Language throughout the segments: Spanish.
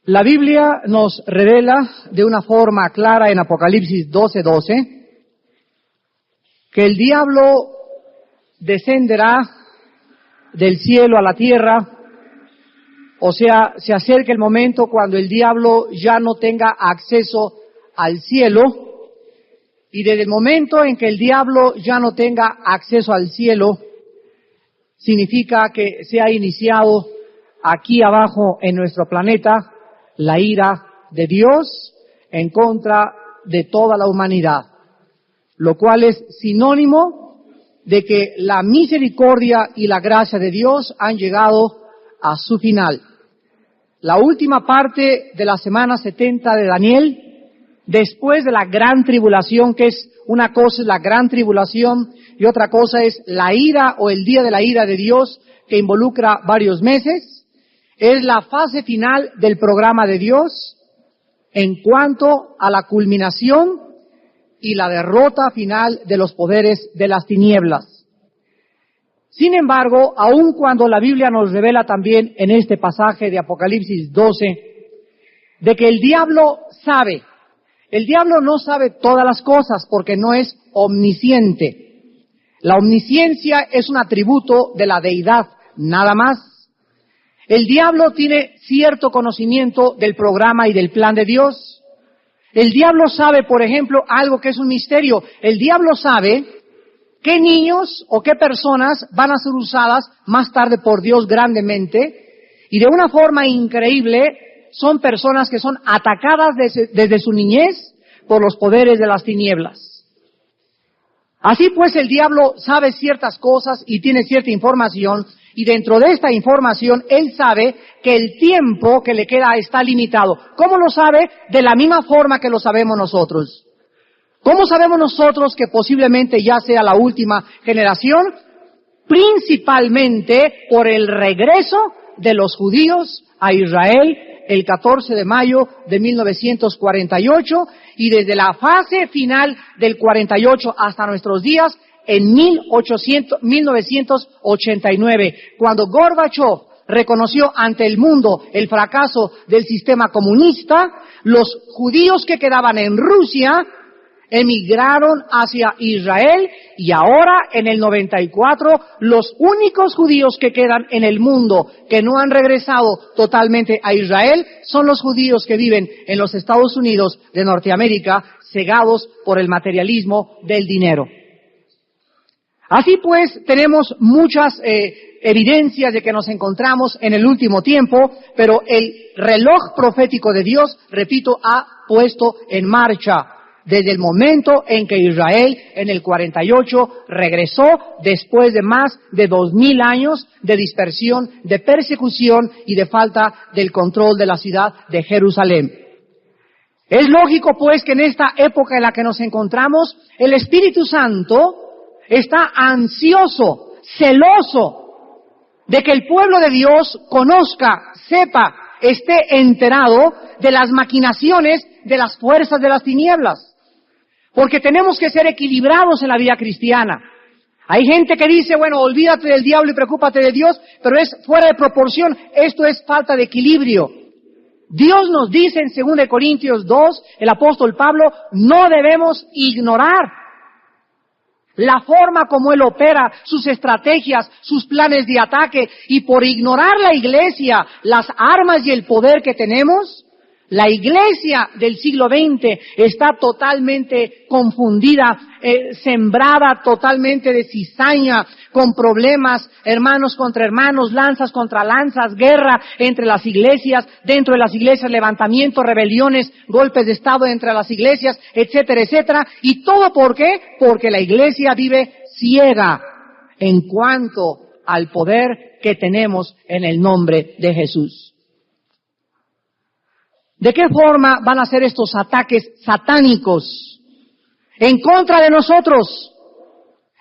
La Biblia nos revela de una forma clara en Apocalipsis 12:12 que el diablo descenderá del cielo a la tierra, o sea, se acerca el momento cuando el diablo ya no tenga acceso al cielo, y desde el momento en que el diablo ya no tenga acceso al cielo, significa que se ha iniciado aquí abajo en nuestro planeta la ira de Dios en contra de toda la humanidad, lo cual es sinónimo de que la misericordia y la gracia de Dios han llegado a su final. La última parte de la semana 70 de Daniel, después de la gran tribulación, que es una cosa es la gran tribulación y otra cosa es la ira o el día de la ira de Dios, que involucra varios meses, es la fase final del programa de Dios en cuanto a la culminación y la derrota final de los poderes de las tinieblas. Sin embargo, aun cuando la Biblia nos revela también en este pasaje de Apocalipsis 12, de que el diablo no sabe todas las cosas porque no es omnisciente. La omnisciencia es un atributo de la deidad, nada más. El diablo tiene cierto conocimiento del programa y del plan de Dios. El diablo sabe, por ejemplo, algo que es un misterio. El diablo sabe qué niños o qué personas van a ser usadas más tarde por Dios grandemente, y de una forma increíble son personas que son atacadas desde su niñez por los poderes de las tinieblas. Así pues, el diablo sabe ciertas cosas y tiene cierta información, y dentro de esta información, él sabe que el tiempo que le queda está limitado. ¿Cómo lo sabe? De la misma forma que lo sabemos nosotros. ¿Cómo sabemos nosotros que posiblemente ya sea la última generación? Principalmente por el regreso de los judíos a Israel el 14 de mayo de 1948, y desde la fase final del 48 hasta nuestros días, en 1989, cuando Gorbachev reconoció ante el mundo el fracaso del sistema comunista, los judíos que quedaban en Rusia emigraron hacia Israel, y ahora en el 94 los únicos judíos que quedan en el mundo que no han regresado totalmente a Israel son los judíos que viven en los Estados Unidos de Norteamérica, cegados por el materialismo del dinero. Así pues, tenemos muchas evidencias de que nos encontramos en el último tiempo, pero el reloj profético de Dios, repito, ha puesto en marcha desde el momento en que Israel en el 48 regresó después de más de 2000 años de dispersión, de persecución y de falta del control de la ciudad de Jerusalén. Es lógico pues que en esta época en la que nos encontramos, el Espíritu Santo está ansioso, celoso de que el pueblo de Dios conozca, sepa, esté enterado de las maquinaciones de las fuerzas de las tinieblas. Porque tenemos que ser equilibrados en la vida cristiana. Hay gente que dice, bueno, olvídate del diablo y preocúpate de Dios, pero es fuera de proporción. Esto es falta de equilibrio. Dios nos dice en 2 Corintios 2, el apóstol Pablo, no debemos ignorar la forma como Él opera, sus estrategias, sus planes de ataque, y por ignorar la iglesia, las armas y el poder que tenemos, la iglesia del siglo XX está totalmente confundida, sembrada totalmente de cizaña, con problemas, hermanos contra hermanos, lanzas contra lanzas, guerra entre las iglesias, dentro de las iglesias, levantamientos, rebeliones, golpes de estado entre las iglesias, etcétera, etcétera. ¿Y todo por qué? Porque la iglesia vive ciega en cuanto al poder que tenemos en el nombre de Jesús. ¿De qué forma van a ser estos ataques satánicos en contra de nosotros,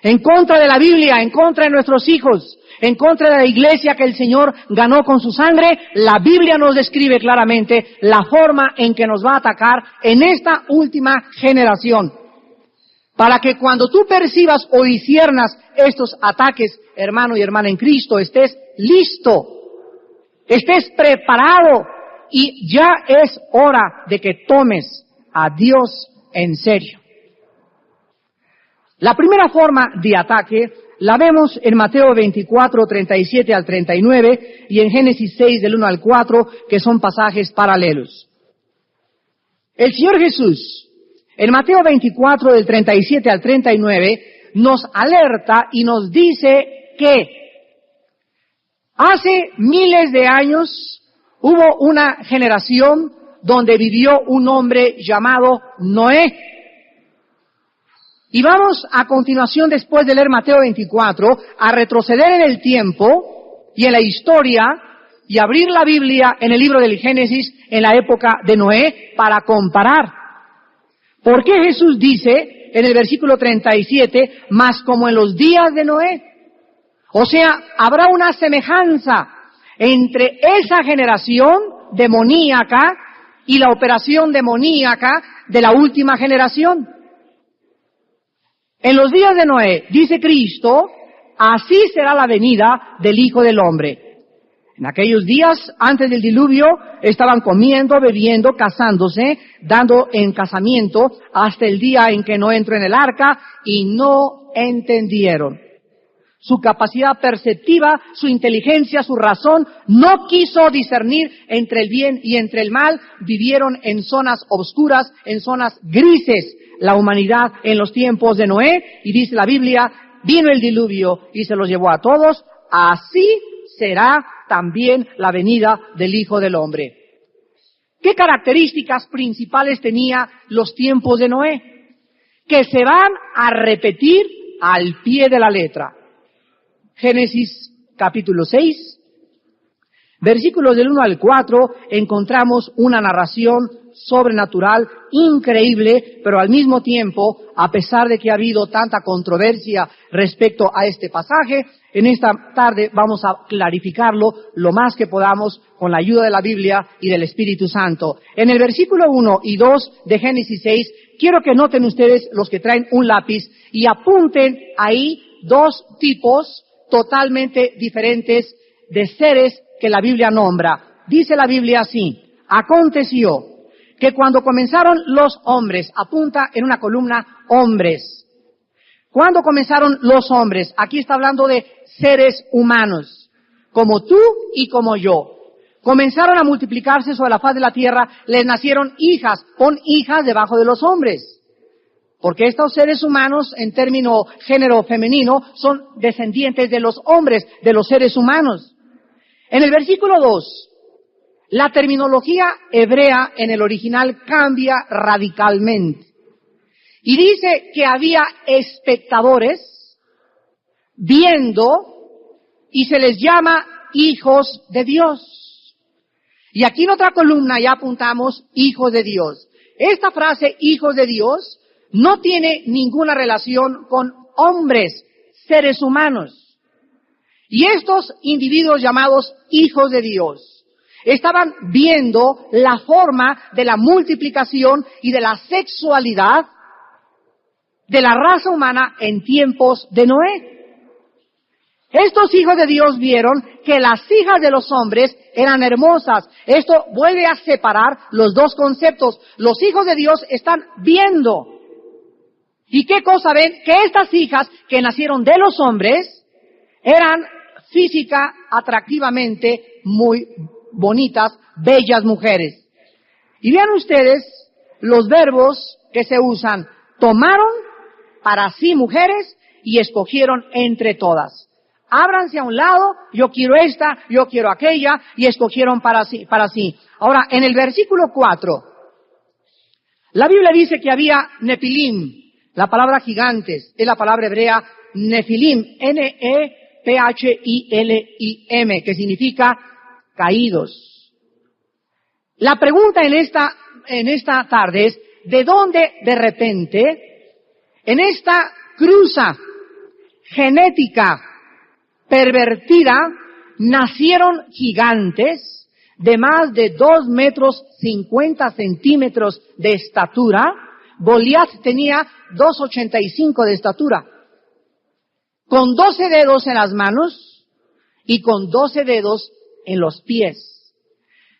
en contra de la Biblia, en contra de nuestros hijos, en contra de la iglesia que el Señor ganó con su sangre? La Biblia nos describe claramente la forma en que nos va a atacar en esta última generación. Para que cuando tú percibas o disciernas estos ataques, hermano y hermana en Cristo, estés listo, estés preparado y ya es hora de que tomes a Dios en serio. La primera forma de ataque la vemos en Mateo 24, 37 al 39 y en Génesis 6 del 1 al 4, que son pasajes paralelos. El Señor Jesús, en Mateo 24 del 37 al 39, nos alerta y nos dice que hace miles de años hubo una generación donde vivió un hombre llamado Noé. Y vamos a continuación, después de leer Mateo 24, a retroceder en el tiempo y en la historia y abrir la Biblia en el libro del Génesis en la época de Noé para comparar. ¿Por qué Jesús dice en el versículo 37, más como en los días de Noé? O sea, habrá una semejanza entre esa generación demoníaca y la operación demoníaca de la última generación. En los días de Noé, dice Cristo, así será la venida del Hijo del Hombre. En aquellos días, antes del diluvio, estaban comiendo, bebiendo, casándose, dando en casamiento, hasta el día en que Noé entró en el arca y no entendieron. Su capacidad perceptiva, su inteligencia, su razón, no quiso discernir entre el bien y entre el mal. Vivieron en zonas oscuras, en zonas grises, la humanidad en los tiempos de Noé. Y dice la Biblia, vino el diluvio y se los llevó a todos. Así será también la venida del Hijo del Hombre. ¿Qué características principales tenía los tiempos de Noé? Que se van a repetir al pie de la letra. Génesis capítulo 6, versículos del 1 al 4, encontramos una narración sobrenatural, increíble, pero al mismo tiempo, a pesar de que ha habido tanta controversia respecto a este pasaje, en esta tarde vamos a clarificarlo lo más que podamos con la ayuda de la Biblia y del Espíritu Santo. En el versículo 1 y 2 de Génesis 6, quiero que noten ustedes, los que traen un lápiz, y apunten ahí dos tipos totalmente diferentes de seres que la Biblia nombra. Dice la Biblia así: aconteció que cuando comenzaron los hombres, apunta en una columna hombres. ¿Cuándo comenzaron los hombres? Aquí está hablando de seres humanos, como tú y como yo. Comenzaron a multiplicarse sobre la faz de la tierra, les nacieron hijas, pon hijas debajo de los hombres. Porque estos seres humanos, en término género femenino, son descendientes de los hombres, de los seres humanos. En el versículo 2, la terminología hebrea en el original cambia radicalmente. Y dice que había espectadores viendo y se les llama hijos de Dios. Y aquí en otra columna ya apuntamos hijos de Dios. Esta frase, hijos de Dios, no tiene ninguna relación con hombres, seres humanos. Y estos individuos llamados hijos de Dios estaban viendo la forma de la multiplicación y de la sexualidad de la raza humana en tiempos de Noé. Estos hijos de Dios vieron que las hijas de los hombres eran hermosas. Esto vuelve a separar los dos conceptos. Los hijos de Dios están viendo. ¿Y qué cosa ven? Que estas hijas que nacieron de los hombres eran física, atractivamente muy bonitas, bellas mujeres. Y vean ustedes los verbos que se usan. Tomaron para sí mujeres y escogieron entre todas. Ábranse a un lado, yo quiero esta, yo quiero aquella, y escogieron para sí. Ahora, en el versículo 4, la Biblia dice que había Nefilim. La palabra gigantes es la palabra hebrea Nefilim, N-E-P-H-I-L-I-M, que significa caídos. La pregunta en esta tarde es, ¿de dónde de repente, en esta cruza genética pervertida, nacieron gigantes de más de 2 metros 50 centímetros de estatura? Goliat tenía 2,85 de estatura, con 12 dedos en las manos y con 12 dedos en los pies.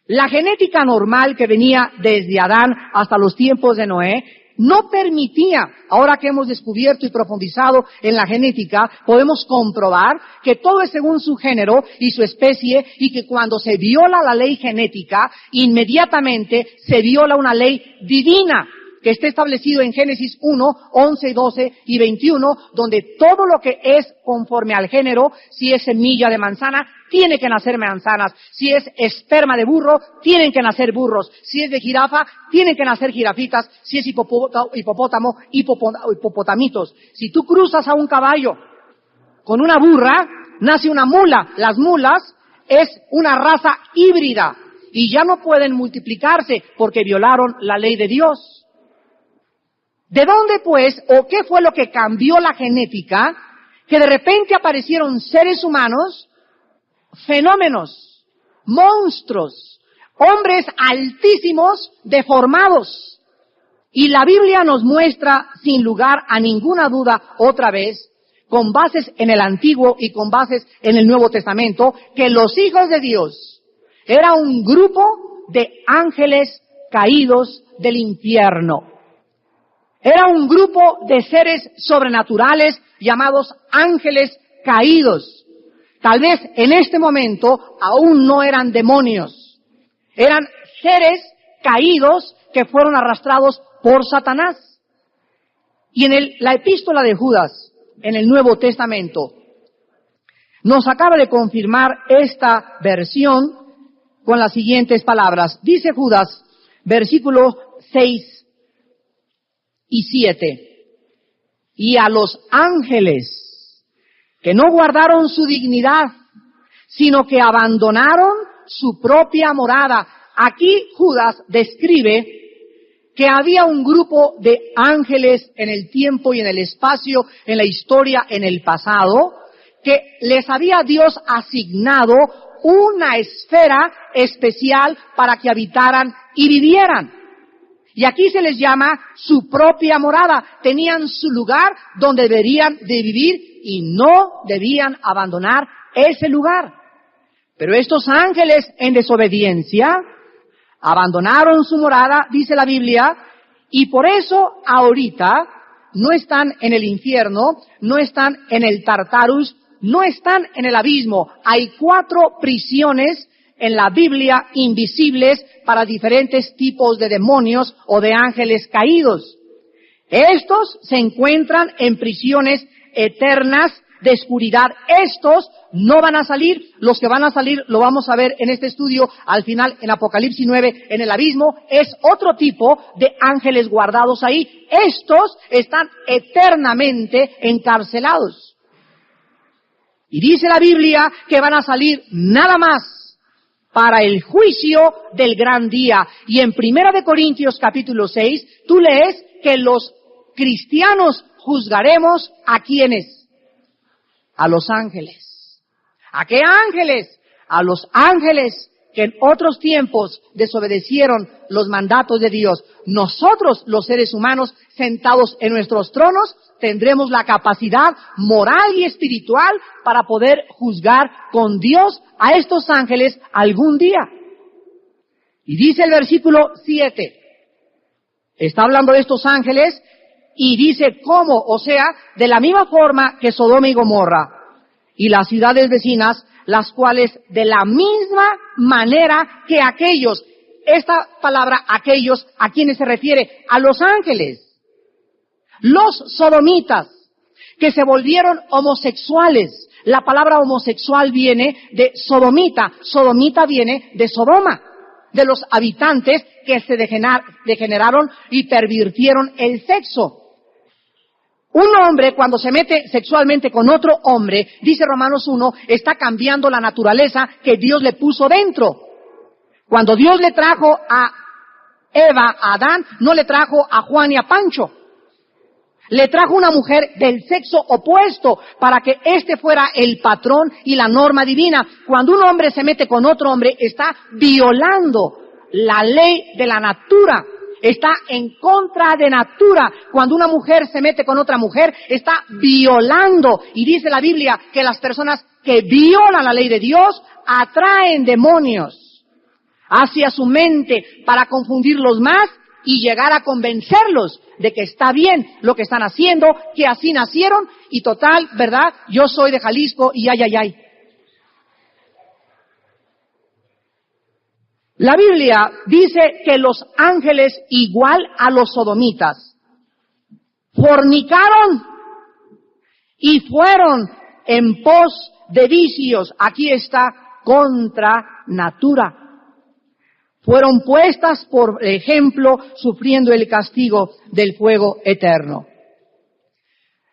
La genética normal que venía desde Adán hasta los tiempos de Noé no permitía, ahora que hemos descubierto y profundizado en la genética, podemos comprobar que todo es según su género y su especie, y que cuando se viola la ley genética, inmediatamente se viola una ley divina que está establecido en Génesis 1, 11, 12 y 21, donde todo lo que es conforme al género, si es semilla de manzana, tiene que nacer manzanas; si es esperma de burro, tienen que nacer burros; si es de jirafa, tienen que nacer jirafitas; si es hipopótamo, hipopotamitos. Si tú cruzas a un caballo con una burra, nace una mula. Las mulas es una raza híbrida y ya no pueden multiplicarse porque violaron la ley de Dios. ¿De dónde, pues, o qué fue lo que cambió la genética, que de repente aparecieron seres humanos, fenómenos, monstruos, hombres altísimos, deformados? Y la Biblia nos muestra, sin lugar a ninguna duda, otra vez, con bases en el Antiguo y con bases en el Nuevo Testamento, que los hijos de Dios era un grupo de ángeles caídos del infierno. Era un grupo de seres sobrenaturales llamados ángeles caídos. Tal vez en este momento aún no eran demonios. Eran seres caídos que fueron arrastrados por Satanás. Y en la epístola de Judas, en el Nuevo Testamento, nos acaba de confirmar esta versión con las siguientes palabras. Dice Judas, versículo 6 y 7. Y a los ángeles que no guardaron su dignidad, sino que abandonaron su propia morada. Aquí Judas describe que había un grupo de ángeles en el tiempo y en el espacio, en la historia, en el pasado, que les había Dios asignado una esfera especial para que habitaran y vivieran. Y aquí se les llama su propia morada. Tenían su lugar donde deberían de vivir y no debían abandonar ese lugar. Pero estos ángeles en desobediencia abandonaron su morada, dice la Biblia, y por eso ahorita no están en el infierno, no están en el Tartarus, no están en el abismo. Hay 4 prisiones en la Biblia invisibles para diferentes tipos de demonios o de ángeles caídos. Estos se encuentran en prisiones eternas de oscuridad. Estos no van a salir. Los que van a salir, lo vamos a ver en este estudio al final en Apocalipsis 9, en el abismo, es otro tipo de ángeles guardados ahí. Estos están eternamente encarcelados. Y dice la Biblia que van a salir nada más para el juicio del gran día. Y en 1 de Corintios capítulo 6, tú lees que los cristianos juzgaremos ¿a quiénes? A los ángeles. ¿A qué ángeles? A los ángeles que en otros tiempos desobedecieron los mandatos de Dios. Nosotros, los seres humanos, sentados en nuestros tronos, tendremos la capacidad moral y espiritual para poder juzgar con Dios a estos ángeles algún día. Y dice el versículo 7, está hablando de estos ángeles y dice cómo, o sea, de la misma forma que Sodoma y Gomorra y las ciudades vecinas, las cuales de la misma manera que aquellos, esta palabra aquellos, ¿a quiénes se refiere? A los ángeles. Los sodomitas, que se volvieron homosexuales. La palabra homosexual viene de sodomita. Sodomita viene de Sodoma, de los habitantes que se degeneraron y pervirtieron el sexo. Un hombre cuando se mete sexualmente con otro hombre, dice Romanos 1, está cambiando la naturaleza que Dios le puso dentro. Cuando Dios le trajo a Eva, a Adán, no le trajo a Juan y a Pancho. Le trajo una mujer del sexo opuesto para que este fuera el patrón y la norma divina. Cuando un hombre se mete con otro hombre, está violando la ley de la natura. Está en contra de natura. Cuando una mujer se mete con otra mujer, está violando. Y dice la Biblia que las personas que violan la ley de Dios atraen demonios. hacia su mente para confundirlos más y llegar a convencerlos de que está bien lo que están haciendo, que así nacieron y total, ¿verdad? Yo soy de Jalisco y ay. La Biblia dice que los ángeles, igual a los sodomitas, fornicaron y fueron en pos de vicios. Aquí está, contra natura. Fueron puestas, por ejemplo, sufriendo el castigo del fuego eterno.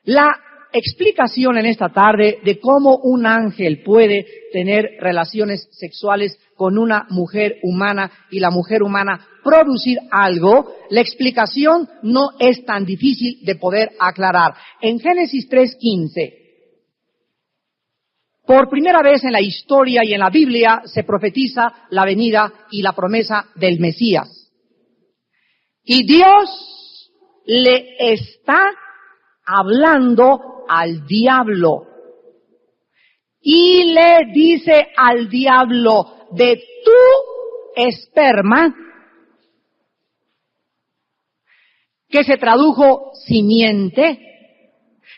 La explicación en esta tarde de cómo un ángel puede tener relaciones sexuales con una mujer humana y la mujer humana producir algo, la explicación no es tan difícil de poder aclarar. En Génesis 3:15, por primera vez en la historia y en la Biblia se profetiza la venida y la promesa del Mesías. Y Dios le está hablando al diablo. Y le dice al diablo, de tu esperma, que se tradujo simiente,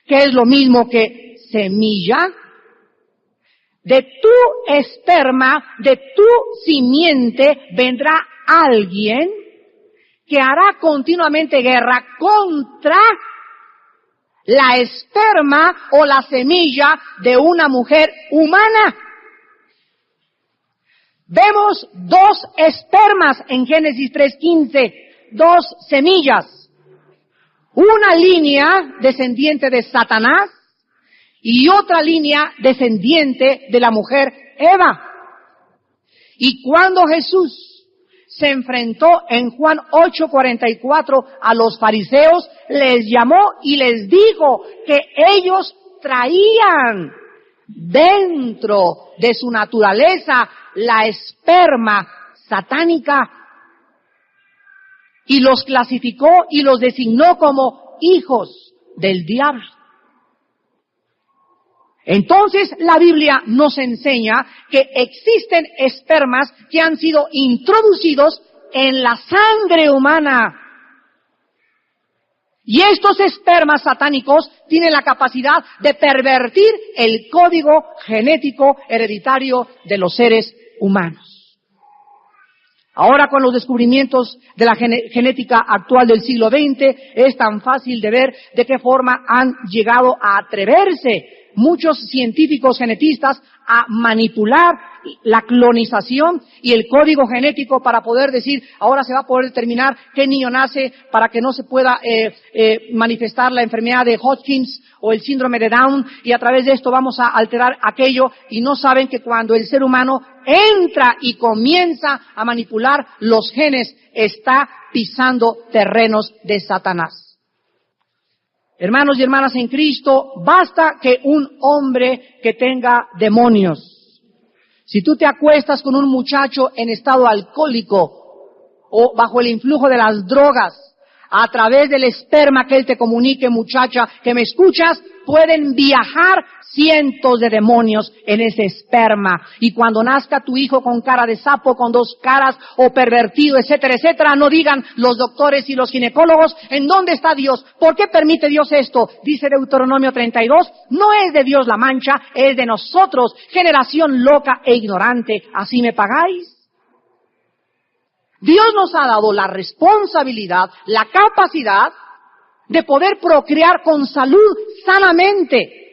que es lo mismo que semilla, de tu esperma, de tu simiente, vendrá alguien que hará continuamente guerra contra la esperma o la semilla de una mujer humana. Vemos dos espermas en Génesis 3:15, dos semillas. Una línea descendiente de Satanás y otra línea descendiente de la mujer Eva. Y cuando Jesús se enfrentó en Juan 8:44 a los fariseos, les llamó y les dijo que ellos traían dentro de su naturaleza la esperma satánica y los clasificó y los designó como hijos del diablo. Entonces la Biblia nos enseña que existen espermas que han sido introducidos en la sangre humana. Y estos espermas satánicos tienen la capacidad de pervertir el código genético hereditario de los seres humanos. Ahora, con los descubrimientos de la genética actual del siglo XX, es tan fácil de ver de qué forma han llegado a atreverse muchos científicos genetistas a manipular la clonización y el código genético para poder decir, ahora se va a poder determinar qué niño nace para que no se pueda manifestar la enfermedad de Hodgkin o el síndrome de Down, y a través de esto vamos a alterar aquello, y no saben que cuando el ser humano entra y comienza a manipular los genes, está pisando terrenos de Satanás. Hermanos y hermanas en Cristo, basta que un hombre que tenga demonios. Si tú te acuestas con un muchacho en estado alcohólico o bajo el influjo de las drogas, a través del esperma que él te comunique, muchacha, que me escuchas, pueden viajar cientos de demonios en ese esperma. Y cuando nazca tu hijo con cara de sapo, con dos caras, o pervertido, etcétera, etcétera, no digan los doctores y los ginecólogos, ¿en dónde está Dios? ¿Por qué permite Dios esto? Dice Deuteronomio 32, no es de Dios la mancha, es de nosotros, generación loca e ignorante. ¿Así me pagáis? Dios nos ha dado la responsabilidad, la capacidad de poder procrear con salud sanamente.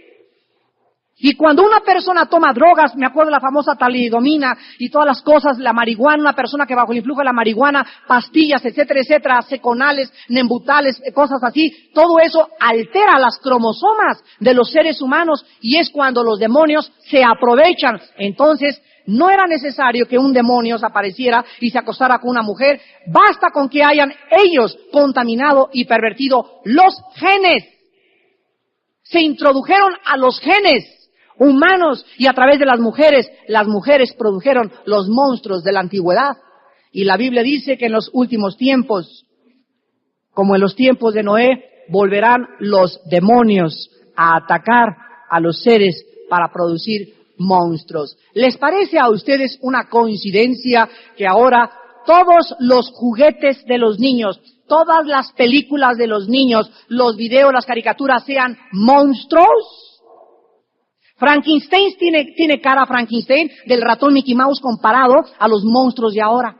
Y cuando una persona toma drogas, me acuerdo de la famosa talidomina y todas las cosas, la marihuana, una persona que bajo el influjo de la marihuana, pastillas, etcétera, etcétera, seconales, nembutales, cosas así, todo eso altera las cromosomas de los seres humanos y es cuando los demonios se aprovechan. Entonces, no era necesario que un demonio se apareciera y se acostara con una mujer, basta con que hayan ellos contaminado y pervertido los genes. Se introdujeron a los genes humanos y a través de las mujeres produjeron los monstruos de la antigüedad. Y la Biblia dice que en los últimos tiempos, como en los tiempos de Noé, volverán los demonios a atacar a los seres para producir monstruos. ¿Les parece a ustedes una coincidencia que ahora todos los juguetes de los niños, todas las películas de los niños, los videos, las caricaturas sean monstruos? Frankenstein tiene cara Frankenstein del ratón Mickey Mouse comparado a los monstruos de ahora.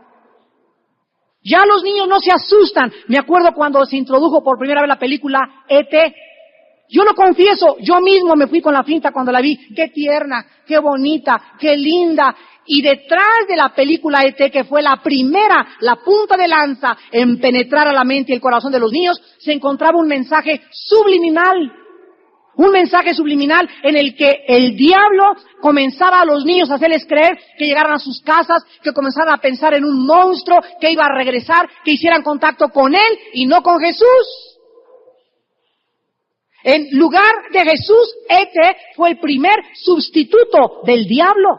Ya los niños no se asustan. Me acuerdo cuando se introdujo por primera vez la película E.T. Yo lo confieso, yo mismo me fui con la finta cuando la vi. Qué tierna, qué bonita, qué linda. Y detrás de la película E.T., que fue la primera, la punta de lanza en penetrar a la mente y el corazón de los niños, se encontraba un mensaje subliminal. Un mensaje subliminal en el que el diablo comenzaba a los niños a hacerles creer que llegaran a sus casas, que comenzaran a pensar en un monstruo que iba a regresar, que hicieran contacto con él y no con Jesús. En lugar de Jesús, E.T. fue el primer sustituto del diablo.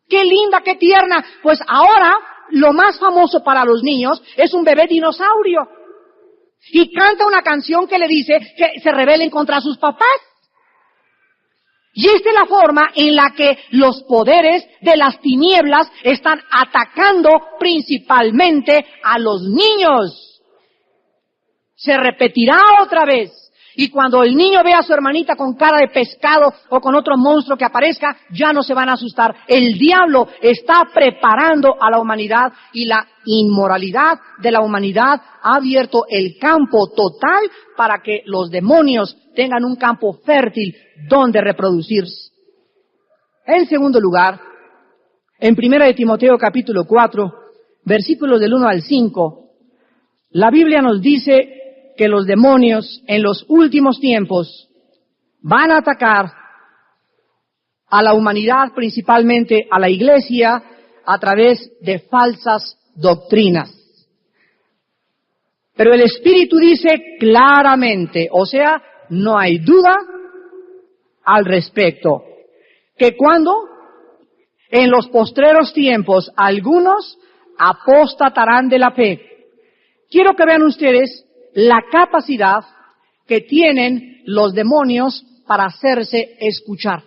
¡Qué linda, qué tierna! Pues ahora lo más famoso para los niños es un bebé dinosaurio. Y canta una canción que le dice que se rebelen contra sus papás. Y esta es la forma en la que los poderes de las tinieblas están atacando principalmente a los niños. Se repetirá otra vez. Y cuando el niño vea a su hermanita con cara de pescado o con otro monstruo que aparezca, ya no se van a asustar. El diablo está preparando a la humanidad y la inmoralidad de la humanidad ha abierto el campo total para que los demonios tengan un campo fértil donde reproducirse. En segundo lugar, en 1 de Timoteo capítulo 4, versículos del 1 al 5, la Biblia nos dice que los demonios en los últimos tiempos van a atacar a la humanidad, principalmente a la iglesia, a través de falsas doctrinas. Pero el Espíritu dice claramente, o sea, no hay duda al respecto, que cuando en los postreros tiempos algunos apostatarán de la fe. Quiero que vean ustedes la capacidad que tienen los demonios para hacerse escuchar.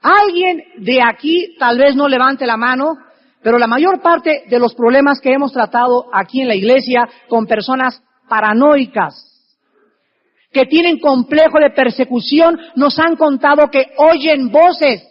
Alguien de aquí tal vez no levante la mano, pero la mayor parte de los problemas que hemos tratado aquí en la iglesia con personas paranoicas, que tienen complejo de persecución, nos han contado que oyen voces.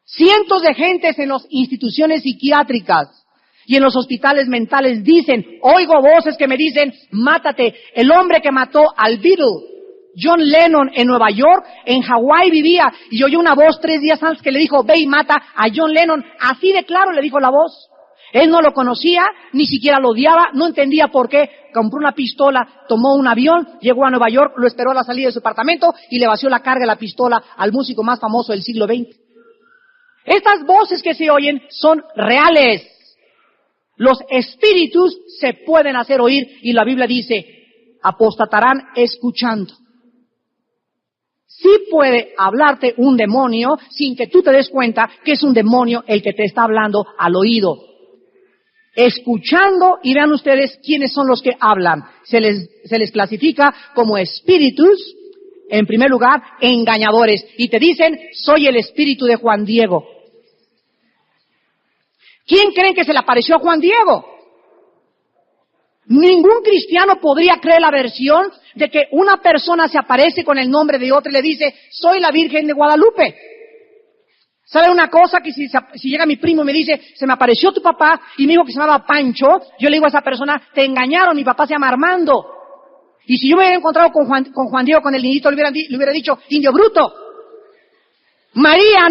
Cientos de gentes en las instituciones psiquiátricas y en los hospitales mentales dicen, oigo voces que me dicen, mátate. El hombre que mató al Beatle, John Lennon, en Nueva York, en Hawái vivía, y oyó una voz 3 días antes que le dijo, ve y mata a John Lennon. Así de claro le dijo la voz. Él no lo conocía, ni siquiera lo odiaba, no entendía por qué. Compró una pistola, tomó un avión, llegó a Nueva York, lo esperó a la salida de su apartamento y le vació la carga de la pistola al músico más famoso del siglo XX. Estas voces que se oyen son reales. Los espíritus se pueden hacer oír y la Biblia dice, apostatarán escuchando. Sí puede hablarte un demonio sin que tú te des cuenta que es un demonio el que te está hablando al oído. Escuchando, y vean ustedes quiénes son los que hablan. Se les clasifica como espíritus, en primer lugar, engañadores. Y te dicen, soy el espíritu de Juan Diego. ¿Quién creen que se le apareció a Juan Diego? Ningún cristiano podría creer la versión de que una persona se aparece con el nombre de otra y le dice, soy la Virgen de Guadalupe. ¿Sabe una cosa? Que si llega mi primo y me dice, se me apareció tu papá y me dijo que se llamaba Pancho, yo le digo a esa persona, te engañaron, mi papá se llama Armando. Y si yo me hubiera encontrado con Juan Diego, con el niñito, le hubiera dicho, indio bruto. María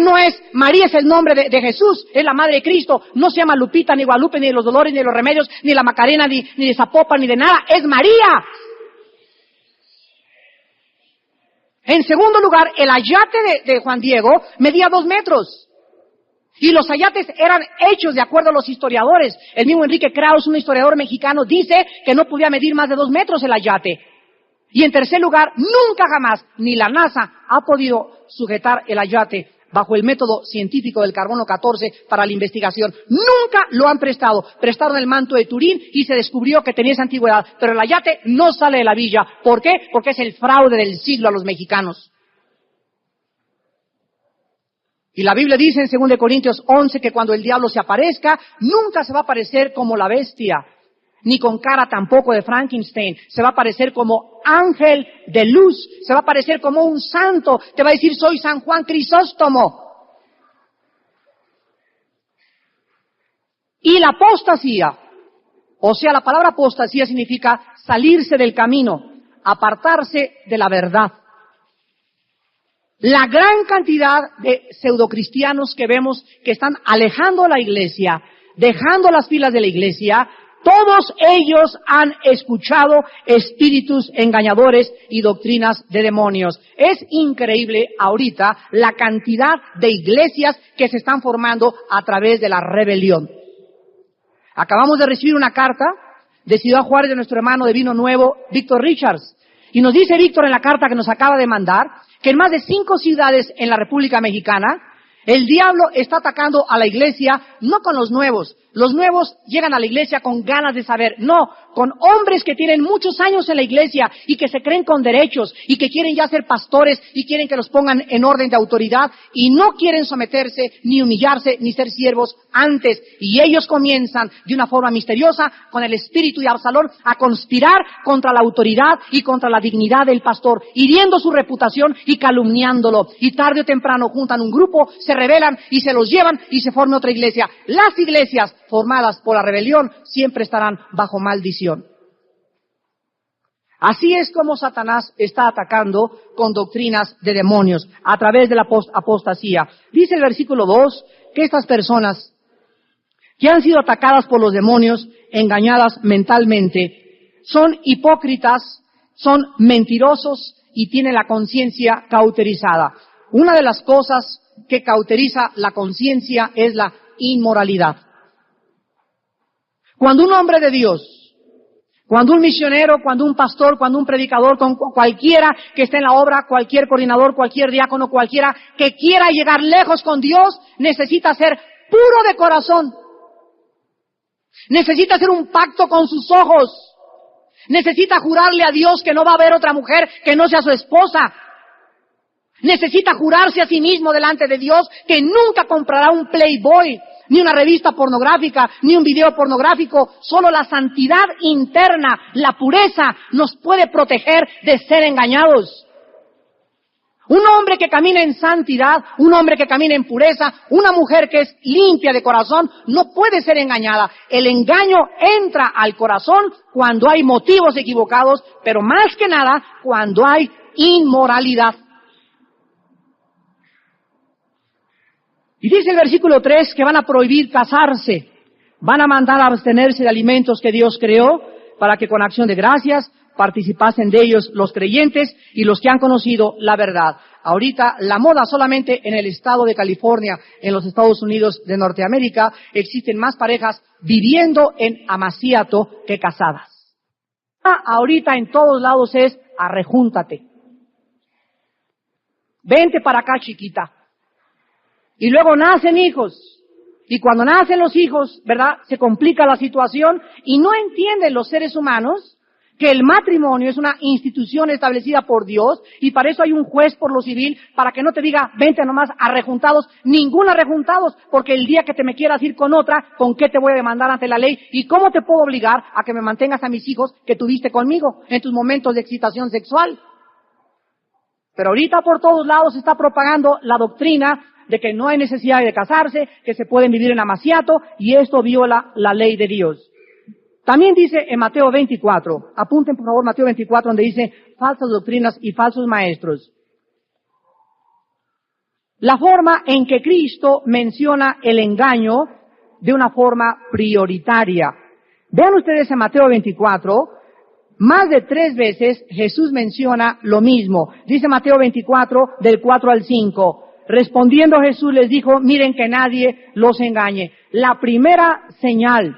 es el nombre de Jesús, es la madre de Cristo, no se llama Lupita, ni Guadalupe, ni de los dolores, ni de los remedios, ni de la Macarena, ni de Zapopan, ni de nada, es María. En segundo lugar, el ayate de Juan Diego medía 2 metros. Y los ayates eran hechos de acuerdo a los historiadores. El mismo Enrique Krauss, un historiador mexicano, dice que no podía medir más de 2 metros el ayate. Y en tercer lugar, nunca jamás, ni la NASA ha podido sujetar el ayate bajo el método científico del carbono 14 para la investigación. Nunca lo han prestado. Prestaron el manto de Turín y se descubrió que tenía esa antigüedad. Pero el ayate no sale de la villa. ¿Por qué? Porque es el fraude del siglo a los mexicanos. Y la Biblia dice en 2 Corintios 11 que cuando el diablo se aparezca, nunca se va a aparecer como la bestia, ni con cara tampoco de Frankenstein. Se va a aparecer como ángel de luz, se va a aparecer como un santo. Te va a decir, soy San Juan Crisóstomo. Y la apostasía, o sea, la palabra apostasía significa salirse del camino, apartarse de la verdad. La gran cantidad de pseudocristianos que vemos que están alejando la iglesia, dejando las filas de la iglesia, todos ellos han escuchado espíritus engañadores y doctrinas de demonios. Es increíble ahorita la cantidad de iglesias que se están formando a través de la rebelión. Acabamos de recibir una carta de Ciudad Juárez de nuestro hermano de Vino Nuevo, Víctor Richards. Y nos dice Víctor en la carta que nos acaba de mandar que en más de 5 ciudades en la República Mexicana, el diablo está atacando a la iglesia, no con los nuevos. Los nuevos llegan a la iglesia con ganas de saber. No, con hombres que tienen muchos años en la iglesia y que se creen con derechos y que quieren ya ser pastores y quieren que los pongan en orden de autoridad y no quieren someterse, ni humillarse, ni ser siervos antes. Y ellos comienzan de una forma misteriosa con el espíritu de Absalón a conspirar contra la autoridad y contra la dignidad del pastor, hiriendo su reputación y calumniándolo. Y tarde o temprano juntan un grupo, se rebelan y se los llevan y se forma otra iglesia. Las iglesias formadas por la rebelión siempre estarán bajo maldición. Así es como Satanás está atacando con doctrinas de demonios a través de la apostasía. Dice el versículo 2 que estas personas que han sido atacadas por los demonios, engañadas mentalmente, son hipócritas, son mentirosos y tienen la conciencia cauterizada. Una de las cosas que cauteriza la conciencia es la inmoralidad. Cuando un hombre de Dios, cuando un misionero, cuando un pastor, cuando un predicador, con cualquiera que esté en la obra, cualquier coordinador, cualquier diácono, cualquiera que quiera llegar lejos con Dios, necesita ser puro de corazón. Necesita hacer un pacto con sus ojos. Necesita jurarle a Dios que no va a haber otra mujer que no sea su esposa. Necesita jurarse a sí mismo delante de Dios que nunca comprará un Playboy, ni una revista pornográfica, ni un video pornográfico. Solo la santidad interna, la pureza, nos puede proteger de ser engañados. Un hombre que camina en santidad, un hombre que camina en pureza, una mujer que es limpia de corazón, no puede ser engañada. El engaño entra al corazón cuando hay motivos equivocados, pero más que nada cuando hay inmoralidad. Y dice el versículo 3 que van a prohibir casarse, van a mandar a abstenerse de alimentos que Dios creó para que con acción de gracias participasen de ellos los creyentes y los que han conocido la verdad. Ahorita la moda solamente en el estado de California, en los Estados Unidos de Norteamérica, existen más parejas viviendo en amaciato que casadas. Ahorita en todos lados es arrejúntate. Vente para acá, chiquita. Y luego nacen hijos. Y cuando nacen los hijos, ¿verdad? Se complica la situación y no entienden los seres humanos que el matrimonio es una institución establecida por Dios y para eso hay un juez por lo civil para que no te diga, vente nomás arrejuntados, ningún arrejuntados, porque el día que te me quieras ir con otra, ¿con qué te voy a demandar ante la ley? ¿Y cómo te puedo obligar a que me mantengas a mis hijos que tuviste conmigo en tus momentos de excitación sexual? Pero ahorita por todos lados se está propagando la doctrina de que no hay necesidad de casarse, que se pueden vivir en amaciato, y esto viola la ley de Dios. También dice en Mateo 24, apunten por favor Mateo 24, donde dice falsas doctrinas y falsos maestros. La forma en que Cristo menciona el engaño de una forma prioritaria. Vean ustedes en Mateo 24, más de 3 veces Jesús menciona lo mismo. Dice Mateo 24, del 4 al 5. Respondiendo Jesús les dijo, miren que nadie los engañe. La primera señal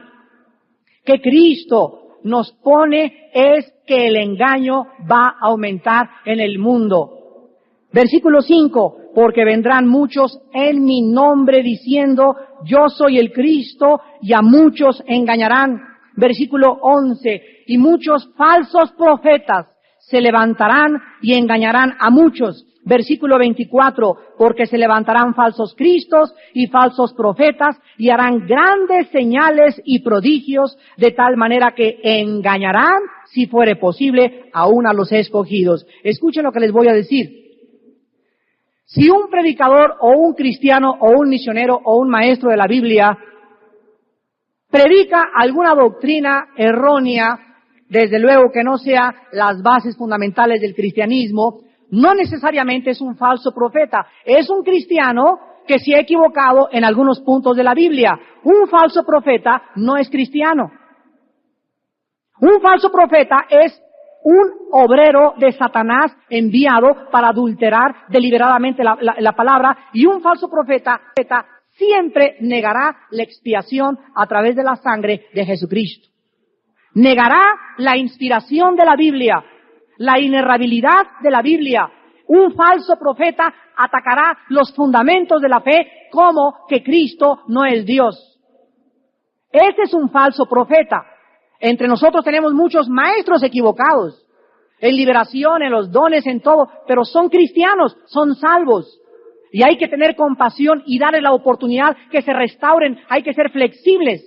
que Cristo nos pone es que el engaño va a aumentar en el mundo. Versículo 5, porque vendrán muchos en mi nombre diciendo, yo soy el Cristo, y a muchos engañarán. Versículo 11, y muchos falsos profetas se levantarán y engañarán a muchos. Versículo 24, porque se levantarán falsos cristos y falsos profetas y harán grandes señales y prodigios de tal manera que engañarán, si fuere posible, aún a los escogidos. Escuchen lo que les voy a decir. Si un predicador o un cristiano o un misionero o un maestro de la Biblia predica alguna doctrina errónea, desde luego que no sea las bases fundamentales del cristianismo, no necesariamente es un falso profeta, es un cristiano que se ha equivocado en algunos puntos de la Biblia. Un falso profeta no es cristiano. Un falso profeta es un obrero de Satanás enviado para adulterar deliberadamente la palabra, y un falso profeta siempre negará la expiación a través de la sangre de Jesucristo. Negará la inspiración de la Biblia, la inerrabilidad de la Biblia. Un falso profeta atacará los fundamentos de la fe, como que Cristo no es Dios. Ese es un falso profeta. Entre nosotros tenemos muchos maestros equivocados, en liberación, en los dones, en todo, pero son cristianos, son salvos. Y hay que tener compasión y darles la oportunidad que se restauren. Hay que ser flexibles.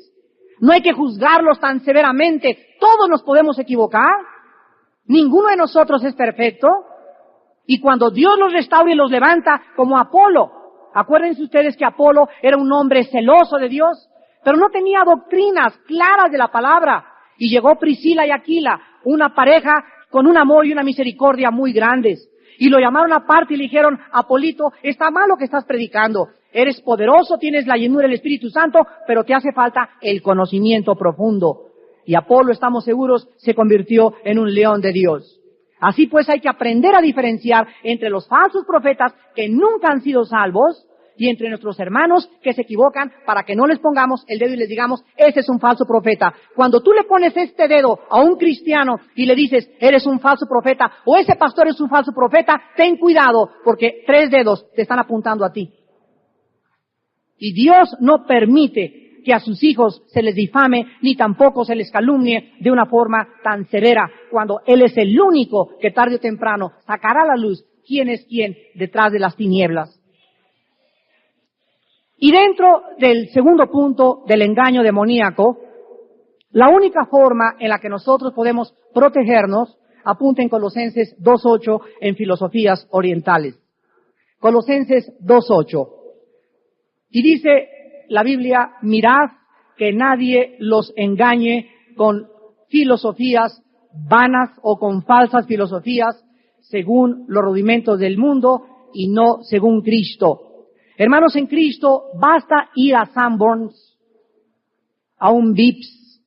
No hay que juzgarlos tan severamente. Todos nos podemos equivocar. Ninguno de nosotros es perfecto. Y cuando Dios los restaura y los levanta, como Apolo. Acuérdense ustedes que Apolo era un hombre celoso de Dios, pero no tenía doctrinas claras de la palabra. Y llegó Priscila y Aquila, una pareja con un amor y una misericordia muy grandes. Y lo llamaron aparte y le dijeron: Apolito, está mal lo que estás predicando. Eres poderoso, tienes la llenura del Espíritu Santo, pero te hace falta el conocimiento profundo. Y Apolo, estamos seguros, se convirtió en un león de Dios. Así pues hay que aprender a diferenciar entre los falsos profetas que nunca han sido salvos y entre nuestros hermanos que se equivocan, para que no les pongamos el dedo y les digamos: ese es un falso profeta. Cuando tú le pones este dedo a un cristiano y le dices: eres un falso profeta, o ese pastor es un falso profeta, ten cuidado, porque 3 dedos te están apuntando a ti. Y Dios no permite que a sus hijos se les difame, ni tampoco se les calumnie de una forma tan severa, cuando Él es el único que tarde o temprano sacará a la luz quién es quién detrás de las tinieblas. Y dentro del segundo punto del engaño demoníaco, la única forma en la que nosotros podemos protegernos, apunten Colosenses 2:8 en filosofías orientales. Colosenses 2:8. Y dice la Biblia: mirad que nadie los engañe con filosofías vanas o con falsas filosofías, según los rudimentos del mundo y no según Cristo. Hermanos, en Cristo basta ir a Sanborns, a un Vips,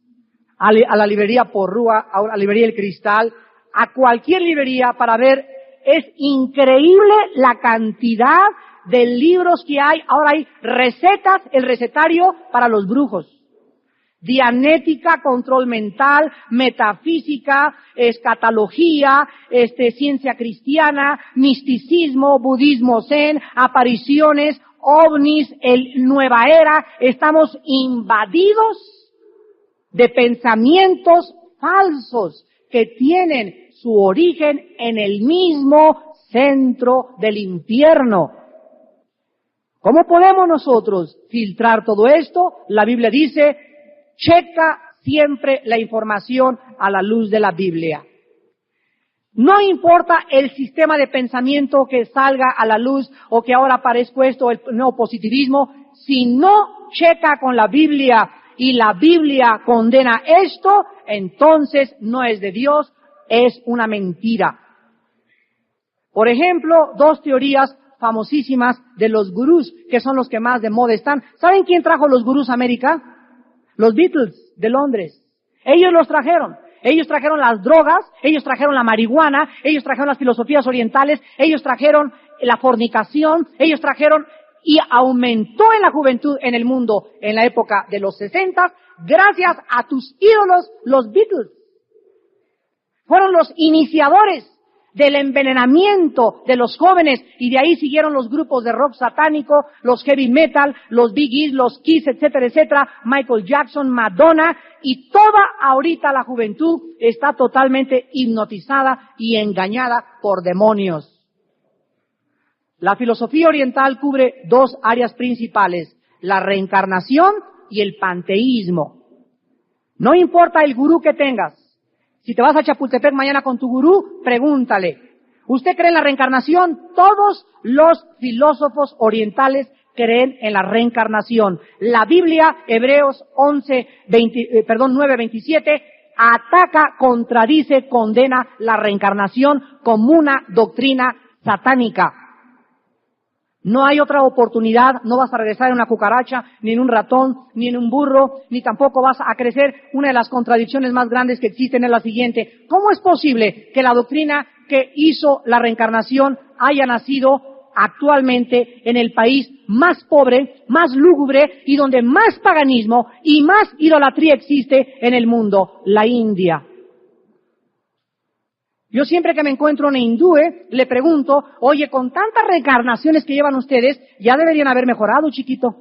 a la librería Porrúa, a la librería El Cristal, a cualquier librería para ver. Es increíble la cantidad de libros que hay. Ahora hay recetas, el recetario para los brujos. Dianética, control mental, metafísica, escatología, ciencia cristiana, misticismo, budismo zen, apariciones, ovnis, nueva era. Estamos invadidos de pensamientos falsos que tienen su origen en el mismo centro del infierno. ¿Cómo podemos nosotros filtrar todo esto? La Biblia dice: checa siempre la información a la luz de la Biblia. No importa el sistema de pensamiento que salga a la luz o que ahora aparezca esto, el neopositivismo, si no checa con la Biblia y la Biblia condena esto, entonces no es de Dios, es una mentira. Por ejemplo, 2 teorías famosísimas de los gurús, que son los que más de moda están. ¿Saben quién trajo los gurús a América? Los Beatles de Londres. Ellos los trajeron. Ellos trajeron las drogas, ellos trajeron la marihuana, ellos trajeron las filosofías orientales, ellos trajeron la fornicación, ellos trajeron, y aumentó en la juventud en el mundo en la época de los 60 gracias a tus ídolos, los Beatles. Fueron los iniciadores del envenenamiento de los jóvenes, y de ahí siguieron los grupos de rock satánico, los heavy metal, los Bee Gees, los Kiss, etcétera, etcétera, Michael Jackson, Madonna, y toda ahorita la juventud está totalmente hipnotizada y engañada por demonios. La filosofía oriental cubre dos áreas principales, la reencarnación y el panteísmo. No importa el gurú que tengas. Si te vas a Chapultepec mañana con tu gurú, pregúntale, ¿usted cree en la reencarnación? Todos los filósofos orientales creen en la reencarnación. La Biblia, Hebreos 9:27, ataca, contradice, condena la reencarnación como una doctrina satánica. No hay otra oportunidad, no vas a regresar en una cucaracha, ni en un ratón, ni en un burro, ni tampoco vas a crecer. Una de las contradicciones más grandes que existen es la siguiente: ¿cómo es posible que la doctrina que hizo la reencarnación haya nacido actualmente en el país más pobre, más lúgubre y donde más paganismo y más idolatría existe en el mundo, la India? Yo siempre que me encuentro un hindú, le pregunto, oye, con tantas reencarnaciones que llevan ustedes, ya deberían haber mejorado, chiquito.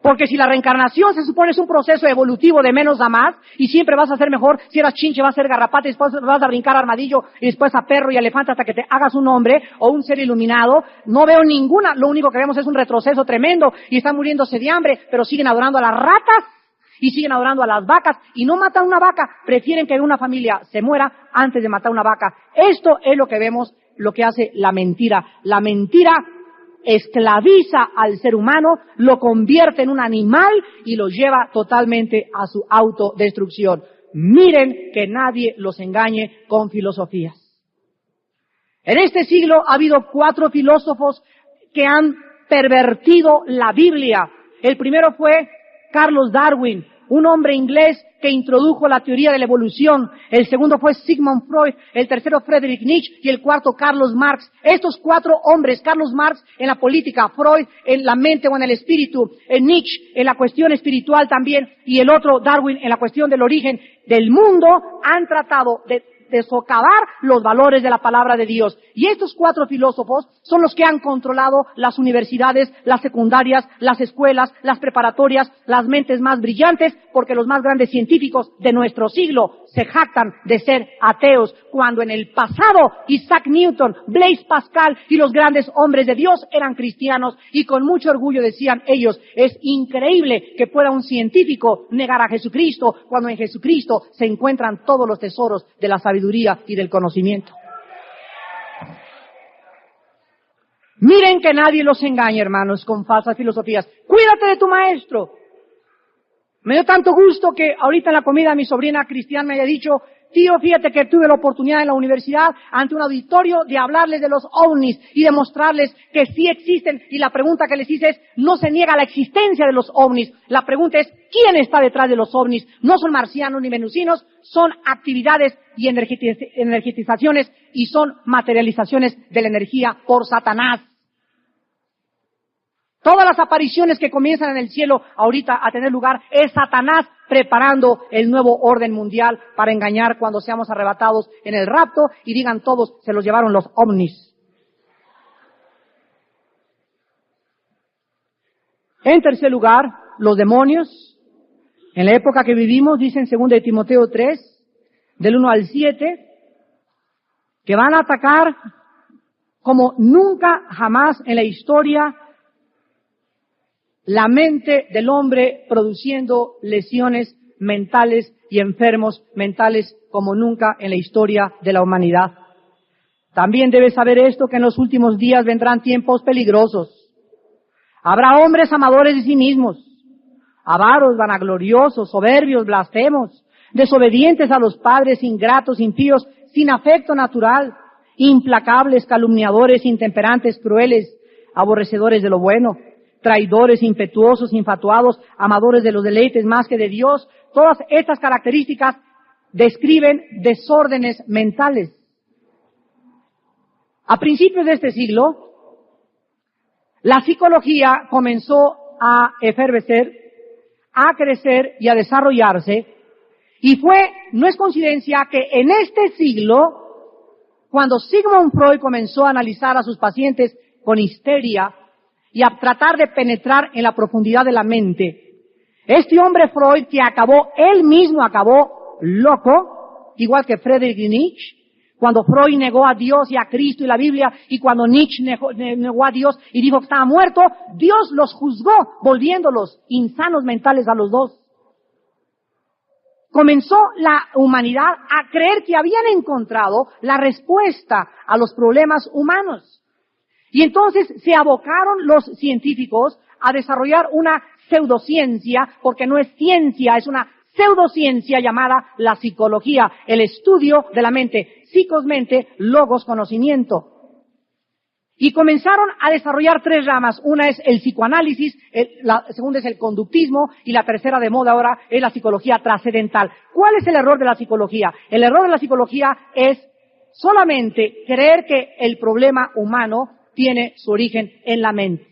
Porque si la reencarnación se supone es un proceso evolutivo de menos a más, y siempre vas a ser mejor, si eras chinche vas a ser garrapata, y después vas a brincar a armadillo, y después a perro y elefante hasta que te hagas un hombre o un ser iluminado, no veo ninguna, lo único que vemos es un retroceso tremendo, y están muriéndose de hambre, pero siguen adorando a las ratas, y siguen adorando a las vacas, y no matan una vaca, prefieren que una familia se muera antes de matar una vaca. Esto es lo que vemos, lo que hace la mentira. La mentira esclaviza al ser humano, lo convierte en un animal y lo lleva totalmente a su autodestrucción. Miren que nadie los engañe con filosofías. En este siglo ha habido 4 filósofos que han pervertido la Biblia. El primero fue Carlos Darwin, un hombre inglés que introdujo la teoría de la evolución. El segundo fue Sigmund Freud, el tercero Friedrich Nietzsche y el cuarto Carlos Marx. Estos 4 hombres, Carlos Marx en la política, Freud en la mente o en el espíritu, Nietzsche en la cuestión espiritual también, y el otro Darwin en la cuestión del origen del mundo, han tratado de socavar los valores de la palabra de Dios. Y estos 4 filósofos son los que han controlado las universidades, las secundarias, las escuelas, las preparatorias, las mentes más brillantes, porque los más grandes científicos de nuestro siglo se jactan de ser ateos, cuando en el pasado Isaac Newton, Blaise Pascal y los grandes hombres de Dios eran cristianos, y con mucho orgullo decían ellos, es increíble que pueda un científico negar a Jesucristo, cuando en Jesucristo se encuentran todos los tesoros de la sabiduría y del conocimiento. Miren que nadie los engañe, hermanos, con falsas filosofías. Cuídate de tu maestro. Me dio tanto gusto que ahorita en la comida mi sobrina Cristian me haya dicho, tío, fíjate que tuve la oportunidad en la universidad, ante un auditorio, de hablarles de los ovnis y demostrarles que sí existen. Y la pregunta que les hice es, no se niega la existencia de los ovnis. La pregunta es, ¿quién está detrás de los ovnis? No son marcianos ni venusinos, son actividades y energizaciones, y son materializaciones de la energía por Satanás. Todas las apariciones que comienzan en el cielo ahorita a tener lugar es Satanás preparando el nuevo orden mundial para engañar cuando seamos arrebatados en el rapto y digan todos, se los llevaron los ovnis. En tercer lugar, los demonios. En la época que vivimos, dice en 2 de Timoteo 3, del 1 al 7, que van a atacar como nunca jamás en la historia la mente del hombre, produciendo lesiones mentales y enfermos mentales como nunca en la historia de la humanidad. También debes saber esto, que en los últimos días vendrán tiempos peligrosos. Habrá hombres amadores de sí mismos, avaros, vanagloriosos, soberbios, blasfemos, desobedientes a los padres, ingratos, impíos, sin afecto natural, implacables, calumniadores, intemperantes, crueles, aborrecedores de lo bueno, traidores, impetuosos, infatuados, amadores de los deleites más que de Dios. Todas estas características describen desórdenes mentales. A principios de este siglo, la psicología comenzó a efervecer, a crecer y a desarrollarse, y no es coincidencia que en este siglo, cuando Sigmund Freud comenzó a analizar a sus pacientes con histeria, y a tratar de penetrar en la profundidad de la mente. Este hombre Freud, que él mismo acabó loco, igual que Friedrich Nietzsche, Cuando Freud negó a Dios y a Cristo y la Biblia, y cuando Nietzsche negó a Dios y dijo que estaba muerto, Dios los juzgó, volviéndolos insanos mentales a los dos. Comenzó la humanidad a creer que habían encontrado la respuesta a los problemas humanos. Y entonces se abocaron los científicos a desarrollar una pseudociencia, porque no es ciencia, es una pseudociencia llamada la psicología, el estudio de la mente, psicos mente, logos conocimiento. Y comenzaron a desarrollar 3 ramas. Una es el psicoanálisis, la segunda es el conductismo y la tercera de moda ahora es la psicología trascendental. ¿Cuál es el error de la psicología? El error de la psicología es solamente creer que el problema humano tiene su origen en la mente.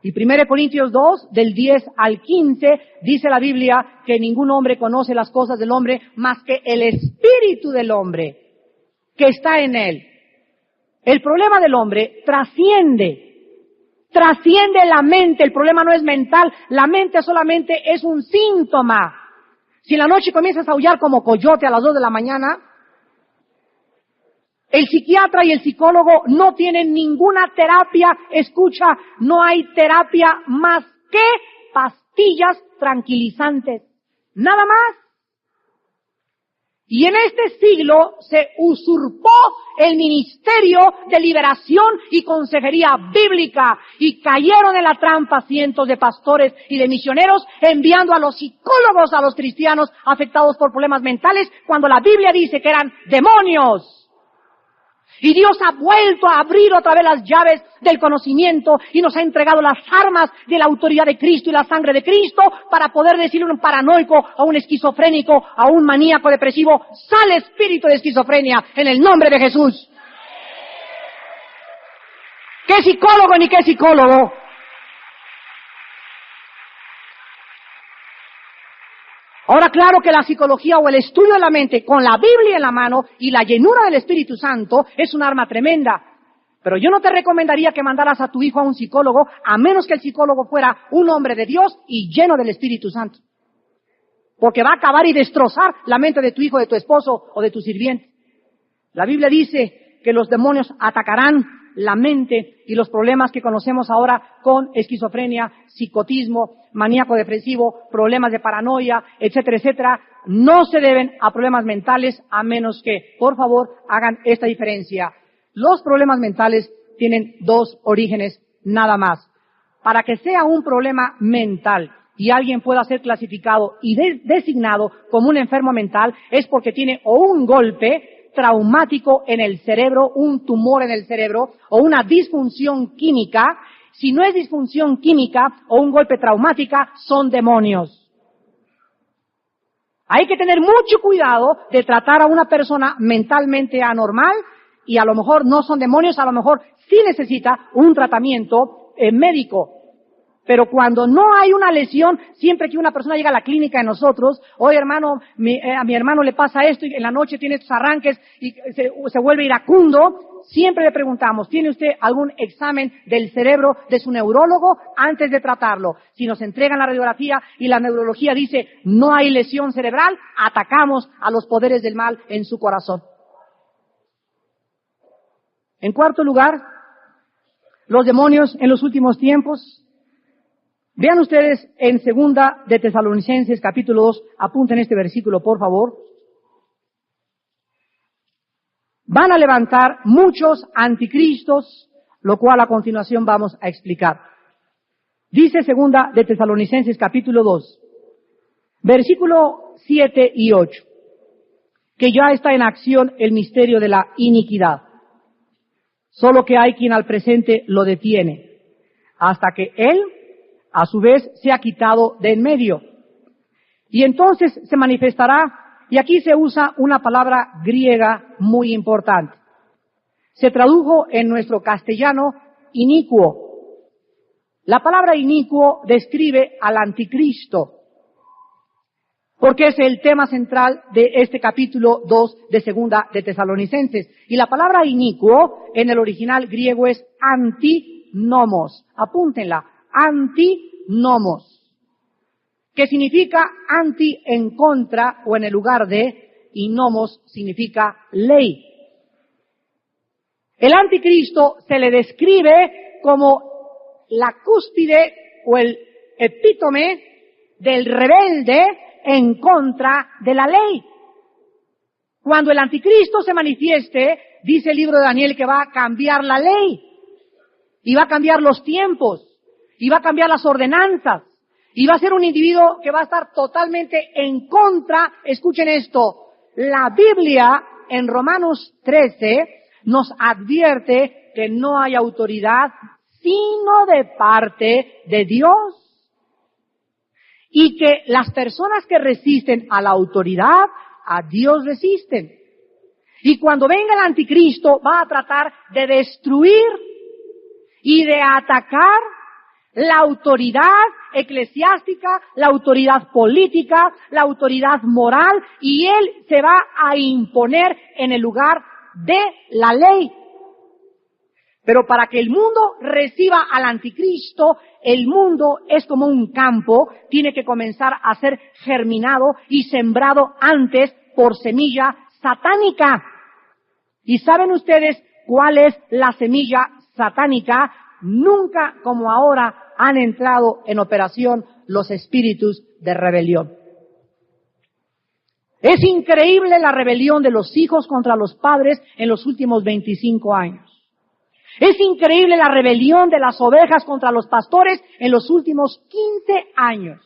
Y 1 Corintios 2, del 10 al 15, dice la Biblia que ningún hombre conoce las cosas del hombre más que el espíritu del hombre que está en él. El problema del hombre trasciende la mente. El problema no es mental, la mente solamente es un síntoma. Si en la noche comienzas a aullar como coyote a las 2 de la mañana, el psiquiatra y el psicólogo no tienen ninguna terapia. Escucha, no hay terapia más que pastillas tranquilizantes. Nada más. Y en este siglo se usurpó el ministerio de liberación y consejería bíblica y cayeron en la trampa cientos de pastores y de misioneros enviando a los psicólogos a los cristianos afectados por problemas mentales cuando la Biblia dice que eran demonios. Y Dios ha vuelto a abrir otra vez las llaves del conocimiento y nos ha entregado las armas de la autoridad de Cristo y la sangre de Cristo para poder decirle a un paranoico, a un esquizofrénico, a un maníaco depresivo, sale espíritu de esquizofrenia en el nombre de Jesús. ¿Qué psicólogo ni qué psicólogo? Ahora, claro que la psicología o el estudio de la mente con la Biblia en la mano y la llenura del Espíritu Santo es un arma tremenda. Pero yo no te recomendaría que mandaras a tu hijo a un psicólogo a menos que el psicólogo fuera un hombre de Dios y lleno del Espíritu Santo. Porque va a acabar y destrozar la mente de tu hijo, de tu esposo o de tu sirviente. La Biblia dice que los demonios atacarán la mente y los problemas que conocemos ahora con esquizofrenia, psicotismo, maníaco depresivo, problemas de paranoia, etcétera, etcétera, no se deben a problemas mentales a menos que, por favor, hagan esta diferencia. Los problemas mentales tienen 2 orígenes nada más. Para que sea un problema mental y alguien pueda ser clasificado y designado como un enfermo mental es porque tiene o un golpe traumático en el cerebro, un tumor en el cerebro o una disfunción química. Si no es disfunción química o un golpe traumática, son demonios. Hay que tener mucho cuidado de tratar a una persona mentalmente anormal y a lo mejor no son demonios, a lo mejor sí necesita un tratamiento médico. Pero cuando no hay una lesión, siempre que una persona llega a la clínica de nosotros, oye hermano, a mi hermano le pasa esto y en la noche tiene estos arranques y se vuelve iracundo, siempre le preguntamos, ¿tiene usted algún examen del cerebro de su neurólogo antes de tratarlo? Si nos entregan la radiografía y la neurología dice no hay lesión cerebral, atacamos a los poderes del mal en su corazón. En cuarto lugar, los demonios en los últimos tiempos. Vean ustedes en 2 de Tesalonicenses capítulo 2, apunten este versículo por favor. Van a levantar muchos anticristos, lo cual a continuación vamos a explicar. Dice 2 de Tesalonicenses capítulo 2, versículo 7 y 8, que ya está en acción el misterio de la iniquidad. Solo que hay quien al presente lo detiene, hasta que él a su vez se ha quitado de en medio. Y entonces se manifestará, y aquí se usa una palabra griega muy importante. Se tradujo en nuestro castellano inicuo. La palabra inicuo describe al anticristo, porque es el tema central de este capítulo 2 de 2 de Tesalonicenses. Y la palabra inicuo en el original griego es antinomos. Apúntenla. Antinomos, que significa anti en contra o en el lugar de, y nomos significa ley. El anticristo se le describe como la cúspide o el epítome del rebelde en contra de la ley. Cuando el anticristo se manifieste, dice el libro de Daniel que va a cambiar la ley, y va a cambiar los tiempos, y va a cambiar las ordenanzas, y va a ser un individuo que va a estar totalmente en contra. Escuchen esto, la Biblia en Romanos 13 nos advierte que no hay autoridad sino de parte de Dios, y que las personas que resisten a la autoridad, a Dios resisten. Y cuando venga el anticristo va a tratar de destruir y de atacar la autoridad eclesiástica, la autoridad política, la autoridad moral, y él se va a imponer en el lugar de la ley. Pero para que el mundo reciba al anticristo, el mundo es como un campo, tiene que comenzar a ser germinado y sembrado antes por semilla satánica. ¿Y saben ustedes cuál es la semilla satánica? Nunca como ahora han entrado en operación los espíritus de rebelión. Es increíble la rebelión de los hijos contra los padres en los últimos 25 años. Es increíble la rebelión de las ovejas contra los pastores en los últimos 15 años.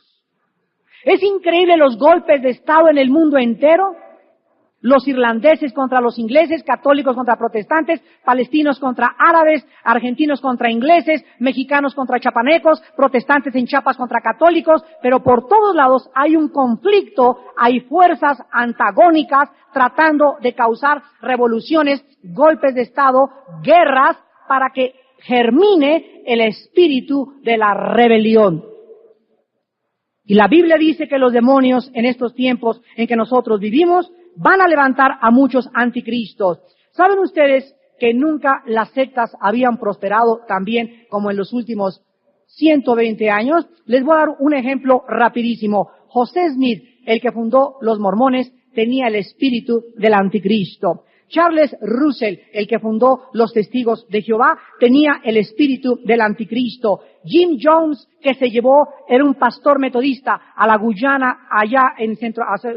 Es increíble los golpes de Estado en el mundo entero. Los irlandeses contra los ingleses, católicos contra protestantes, palestinos contra árabes, argentinos contra ingleses, mexicanos contra chapanecos, protestantes en Chiapas contra católicos, pero por todos lados hay un conflicto, hay fuerzas antagónicas tratando de causar revoluciones, golpes de Estado, guerras, para que germine el espíritu de la rebelión. Y la Biblia dice que los demonios en estos tiempos en que nosotros vivimos van a levantar a muchos anticristos. ¿Saben ustedes que nunca las sectas habían prosperado tan bien como en los últimos 120 años? Les voy a dar un ejemplo rapidísimo. José Smith, el que fundó los mormones, tenía el espíritu del anticristo. Charles Russell, el que fundó los Testigos de Jehová, tenía el espíritu del anticristo. Jim Jones, que se llevó, era un pastor metodista a la Guyana, allá en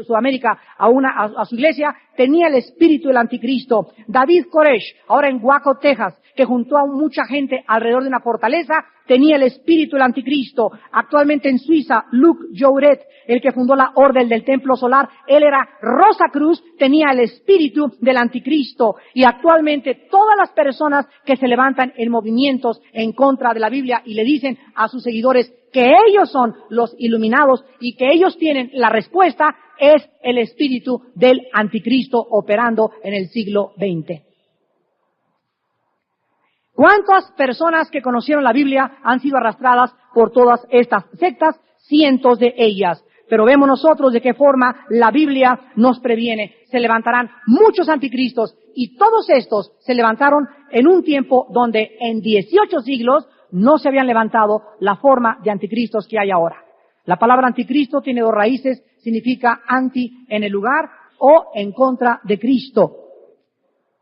Sudamérica, a su iglesia, tenía el espíritu del anticristo. David Koresh, ahora en Waco, Texas, que juntó a mucha gente alrededor de una fortaleza, tenía el espíritu del anticristo. Actualmente en Suiza, Luc Jouret, el que fundó la Orden del Templo Solar, él era Rosacruz, tenía el espíritu del anticristo. Y actualmente todas las personas que se levantan en movimientos en contra de la Biblia y le dicen a sus seguidores que ellos son los iluminados y que ellos tienen la respuesta, es el espíritu del anticristo operando en el siglo XX. ¿Cuántas personas que conocieron la Biblia han sido arrastradas por todas estas sectas? Cientos de ellas. Pero vemos nosotros de qué forma la Biblia nos previene. Se levantarán muchos anticristos, y todos estos se levantaron en un tiempo donde en 18 siglos no se habían levantado la forma de anticristos que hay ahora. La palabra anticristo tiene dos raíces, significa anti en el lugar o en contra de Cristo.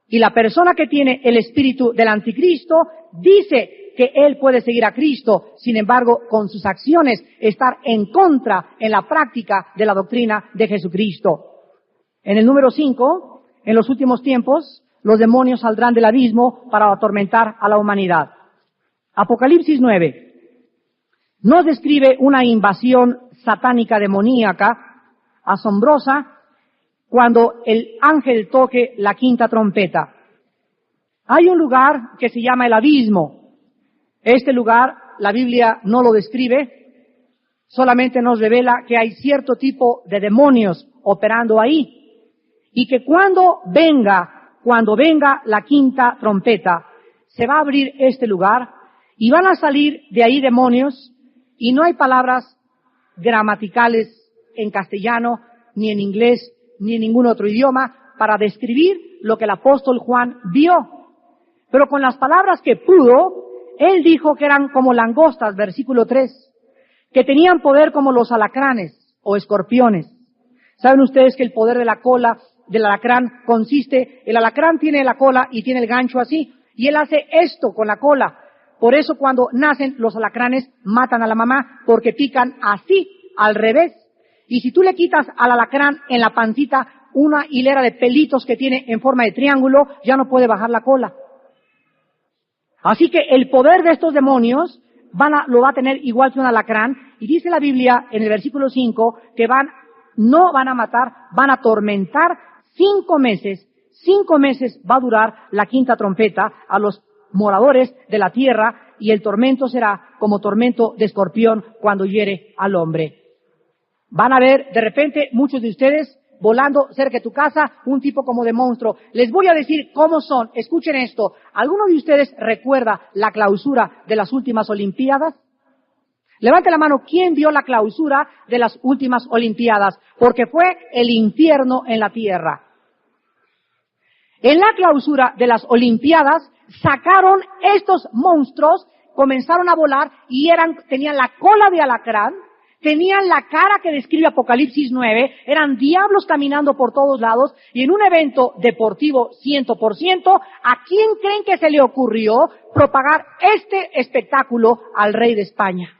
Y la persona que tiene el espíritu del anticristo dice que él puede seguir a Cristo, sin embargo, con sus acciones estar en contra en la práctica de la doctrina de Jesucristo. En el número 5, en los últimos tiempos, los demonios saldrán del abismo para atormentar a la humanidad. Apocalipsis 9 nos describe una invasión satánica demoníaca, asombrosa, cuando el ángel toque la quinta trompeta. Hay un lugar que se llama el abismo. Este lugar, la Biblia no lo describe, solamente nos revela que hay cierto tipo de demonios operando ahí, y que cuando venga la quinta trompeta, se va a abrir este lugar, y van a salir de ahí demonios, y no hay palabras gramaticales en castellano, ni en inglés, ni en ningún otro idioma, para describir lo que el apóstol Juan vio. Pero con las palabras que pudo, él dijo que eran como langostas, versículo 3, que tenían poder como los alacranes o escorpiones. ¿Saben ustedes que el poder de la cola del alacrán consiste, el alacrán tiene la cola y tiene el gancho así, Y él hace esto con la cola. Por eso cuando nacen los alacranes matan a la mamá, porque pican así, al revés. Y si tú le quitas al alacrán en la pancita una hilera de pelitos que tiene en forma de triángulo, ya no puede bajar la cola. Así que el poder de estos demonios lo va a tener igual que un alacrán. Y dice la Biblia en el versículo 5 que no van a matar, van a atormentar 5 meses. 5 meses va a durar la quinta trompeta a los moradores de la tierra, y el tormento será como tormento de escorpión cuando hiere al hombre. Van a ver de repente muchos de ustedes volando cerca de tu casa, un tipo como de monstruo. Les voy a decir cómo son. Escuchen esto. ¿Alguno de ustedes recuerda la clausura de las últimas Olimpiadas? Levante la mano, ¿quién vio la clausura de las últimas Olimpiadas? Porque fue el infierno en la tierra. En la clausura de las Olimpiadas sacaron estos monstruos, comenzaron a volar y tenían la cola de alacrán, tenían la cara que describe Apocalipsis 9, eran diablos caminando por todos lados, y en un evento deportivo 100%, ¿a quién creen que se le ocurrió propagar este espectáculo al rey de España?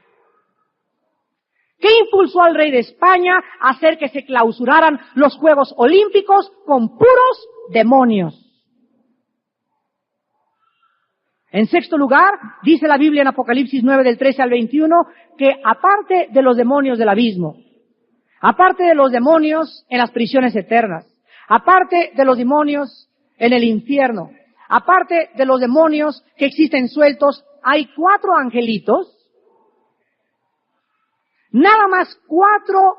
¿Qué impulsó al rey de España a hacer que se clausuraran los Juegos Olímpicos con puros demonios? En sexto lugar, dice la Biblia en Apocalipsis 9 del 13 al 21, que aparte de los demonios del abismo, aparte de los demonios en las prisiones eternas, aparte de los demonios en el infierno, aparte de los demonios que existen sueltos, hay 4 angelitos, nada más 4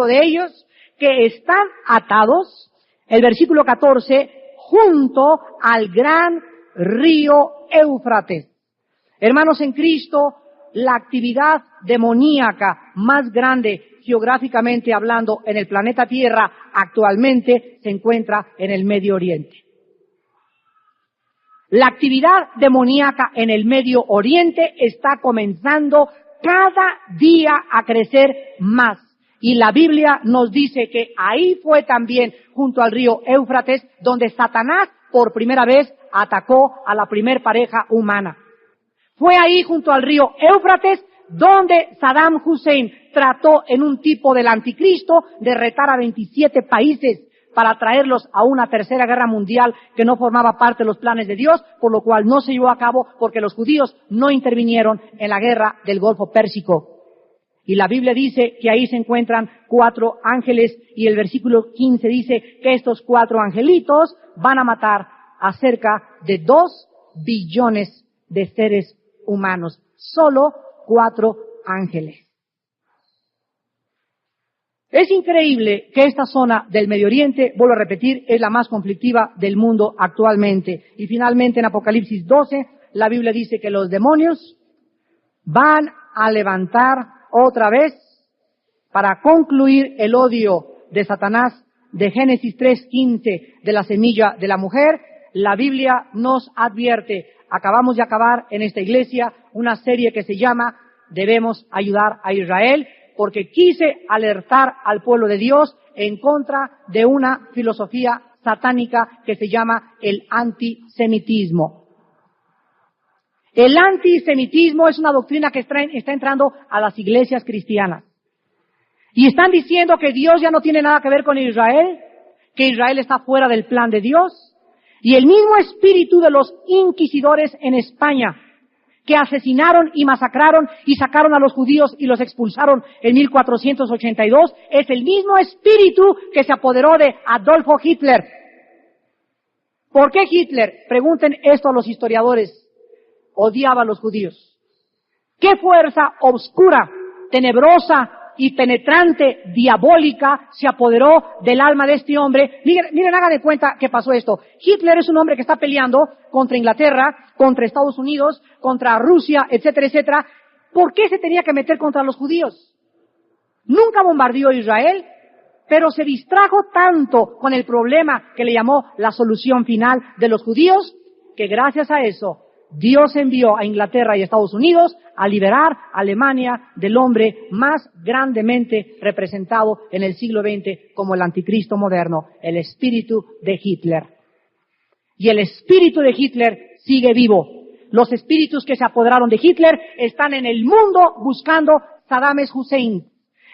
de ellos que están atados, el versículo 14, junto al gran río Éufrates. Hermanos en Cristo, la actividad demoníaca más grande geográficamente hablando en el planeta Tierra actualmente se encuentra en el Medio Oriente. La actividad demoníaca en el Medio Oriente está comenzando cada día a crecer más. Y la Biblia nos dice que ahí fue también, junto al río Éufrates, donde Satanás por primera vez atacó a la primer pareja humana. Fue ahí, junto al río Éufrates, donde Saddam Hussein trató en un tipo del anticristo de retar a 27 países para traerlos a una tercera guerra mundial que no formaba parte de los planes de Dios, por lo cual no se llevó a cabo porque los judíos no intervinieron en la guerra del Golfo Pérsico. Y la Biblia dice que ahí se encuentran 4 ángeles, y el versículo 15 dice que estos 4 angelitos van a matar a cerca de 2 billones de seres humanos. Solo 4 ángeles. Es increíble que esta zona del Medio Oriente, vuelvo a repetir, es la más conflictiva del mundo actualmente. Y finalmente en Apocalipsis 12, la Biblia dice que los demonios van a levantar otra vez para concluir el odio de Satanás de Génesis 3:15 de la semilla de la mujer. La Biblia nos advierte, acabamos de acabar en esta iglesia una serie que se llama Debemos ayudar a Israel, porque quise alertar al pueblo de Dios en contra de una filosofía satánica que se llama el antisemitismo. El antisemitismo es una doctrina que está entrando a las iglesias cristianas. Y están diciendo que Dios ya no tiene nada que ver con Israel, que Israel está fuera del plan de Dios. Y el mismo espíritu de los inquisidores en España, que asesinaron y masacraron y sacaron a los judíos y los expulsaron en 1482, es el mismo espíritu que se apoderó de Adolfo Hitler. ¿Por qué Hitler? Pregunten esto a los historiadores. Odiaba a los judíos. ¿Qué fuerza oscura, tenebrosa y penetrante, diabólica, se apoderó del alma de este hombre? Miren, hagan de cuenta que pasó esto. Hitler es un hombre que está peleando contra Inglaterra, contra Estados Unidos, contra Rusia, etcétera, etcétera. ¿Por qué se tenía que meter contra los judíos? Nunca bombardeó Israel, pero se distrajo tanto con el problema que le llamó la solución final de los judíos, que gracias a eso Dios envió a Inglaterra y Estados Unidos a liberar a Alemania del hombre más grandemente representado en el siglo XX como el anticristo moderno, el espíritu de Hitler. Y el espíritu de Hitler sigue vivo. Los espíritus que se apoderaron de Hitler están en el mundo buscando Saddam Hussein.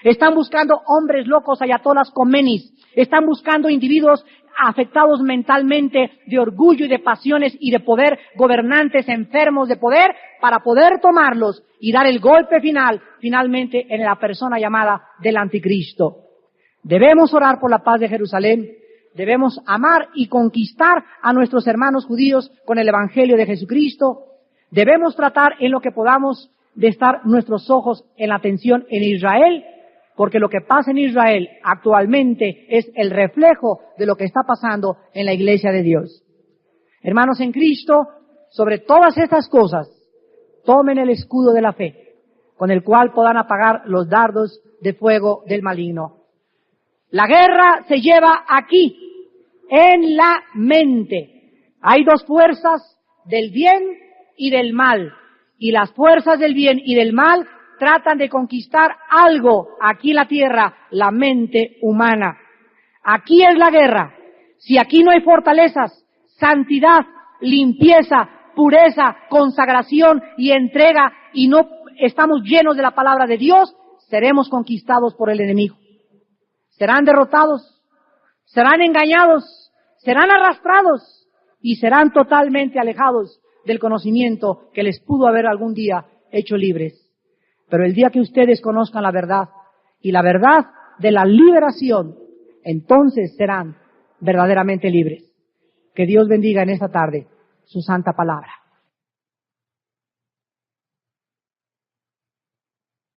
Están buscando hombres locos, ayatolas Khomenis. Están buscando individuos afectados mentalmente de orgullo y de pasiones y de poder, gobernantes enfermos de poder, para poder tomarlos y dar el golpe final, finalmente en la persona llamada del anticristo. Debemos orar por la paz de Jerusalén. Debemos amar y conquistar a nuestros hermanos judíos con el Evangelio de Jesucristo. Debemos tratar en lo que podamos de estar nuestros ojos en la atención en Israel, porque lo que pasa en Israel actualmente es el reflejo de lo que está pasando en la iglesia de Dios. Hermanos en Cristo, sobre todas estas cosas, tomen el escudo de la fe, con el cual podrán apagar los dardos de fuego del maligno. La guerra se lleva aquí, en la mente. Hay dos fuerzas, del bien y del mal. Y las fuerzas del bien y del mal tratan de conquistar algo aquí en la tierra, la mente humana. Aquí es la guerra. Si aquí no hay fortalezas, santidad, limpieza, pureza, consagración y entrega, y no estamos llenos de la palabra de Dios, seremos conquistados por el enemigo. Serán derrotados, serán engañados, serán arrastrados y serán totalmente alejados del conocimiento que les pudo haber algún día hecho libres. Pero el día que ustedes conozcan la verdad y la verdad de la liberación, entonces serán verdaderamente libres. Que Dios bendiga en esta tarde su santa palabra.